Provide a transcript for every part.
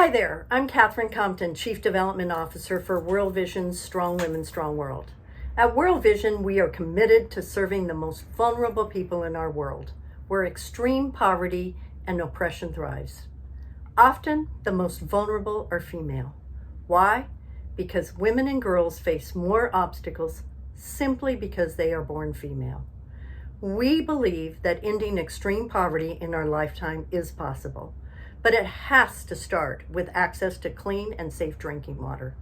Hi there, I'm Kathryn Compton, Chief Development Officer for World Vision's Strong Women, Strong World. At World Vision, we are committed to serving the most vulnerable people in our world, where extreme poverty and oppression thrives. Often, the most vulnerable are female. Why? Because women and girls face more obstacles simply because they are born female. We believe that ending extreme poverty in our lifetime is possible, but it has to start with access to clean and safe drinking water.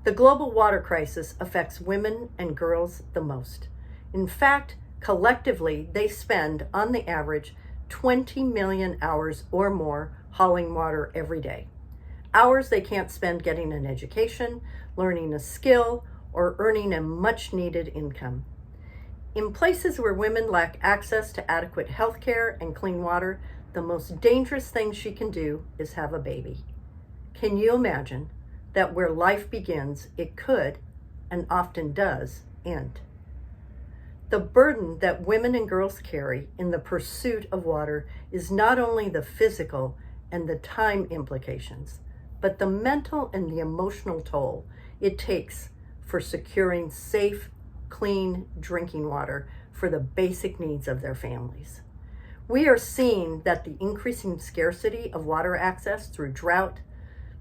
The global water crisis affects women and girls the most. In fact, collectively, they spend, on the average, 20 million hours or more hauling water every day. Hours they can't spend getting an education, learning a skill, or earning a much-needed income. In places where women lack access to adequate health care and clean water, the most dangerous thing she can do is have a baby. Can you imagine that where life begins, it could, and often does, end? The burden that women and girls carry in the pursuit of water is not only the physical and the time implications, but the mental and the emotional toll it takes for securing safe, clean drinking water for the basic needs of their families. We are seeing that the increasing scarcity of water access through drought,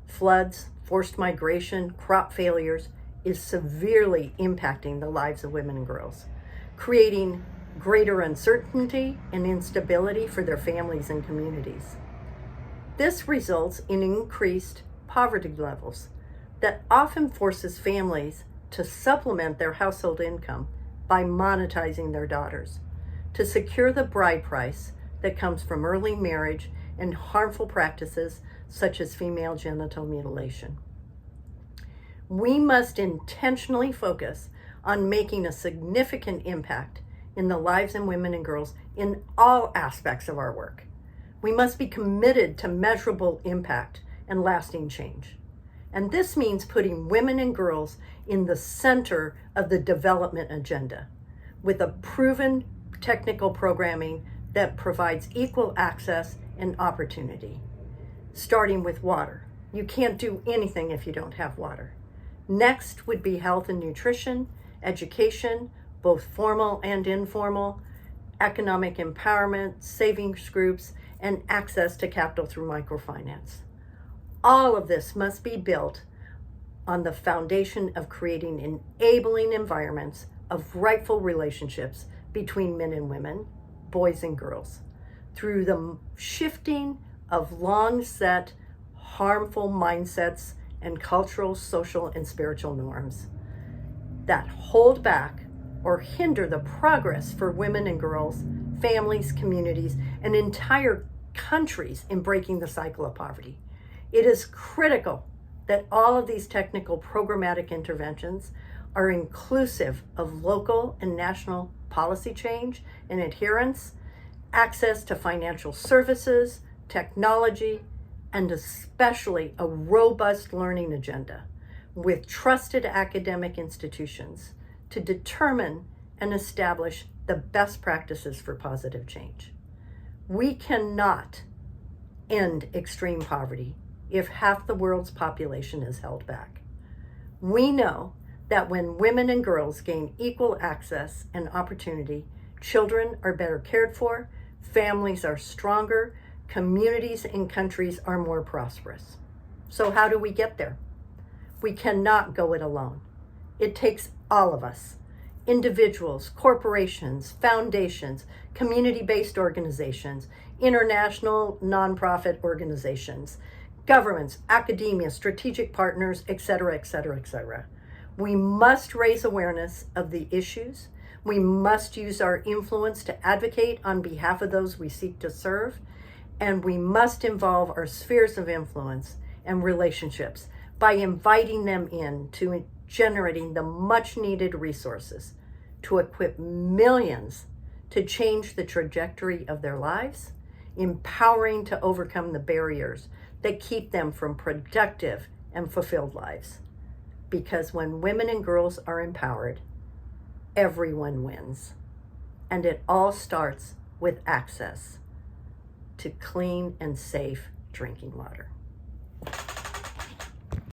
floods, forced migration, crop failures is severely impacting the lives of women and girls, creating greater uncertainty and instability for their families and communities. This results in increased poverty levels that often forces families to supplement their household income by monetizing their daughters, to secure the bride price that comes from early marriage and harmful practices such as female genital mutilation. We must intentionally focus on making a significant impact in the lives of women and girls in all aspects of our work. We must be committed to measurable impact and lasting change. And this means putting women and girls in the center of the development agenda with a proven technical programming that provides equal access and opportunity. Starting with water. You can't do anything if you don't have water. Next would be health and nutrition, education, both formal and informal, economic empowerment, savings groups, and access to capital through microfinance. All of this must be built on the foundation of creating enabling environments of rightful relationships between men and women, boys and girls, through the shifting of long-set harmful mindsets and cultural, social, and spiritual norms that hold back or hinder the progress for women and girls, families, communities, and entire countries in breaking the cycle of poverty. It is critical that all of these technical programmatic interventions are inclusive of local and national policy change and adherence, access to financial services, technology, and especially a robust learning agenda with trusted academic institutions to determine and establish the best practices for positive change. We cannot end extreme poverty if half the world's population is held back. We know that when women and girls gain equal access and opportunity, children are better cared for, families are stronger, communities and countries are more prosperous. So how do we get there? We cannot go it alone. It takes all of us, individuals, corporations, foundations, community-based organizations, international nonprofit organizations, governments, academia, strategic partners, etc., etc., etc. We must raise awareness of the issues. We must use our influence to advocate on behalf of those we seek to serve. And we must involve our spheres of influence and relationships by inviting them in to generating the much needed resources to equip millions to change the trajectory of their lives, empowering to overcome the barriers that keep them from productive and fulfilled lives. Because when women and girls are empowered, everyone wins. And it all starts with access to clean and safe drinking water.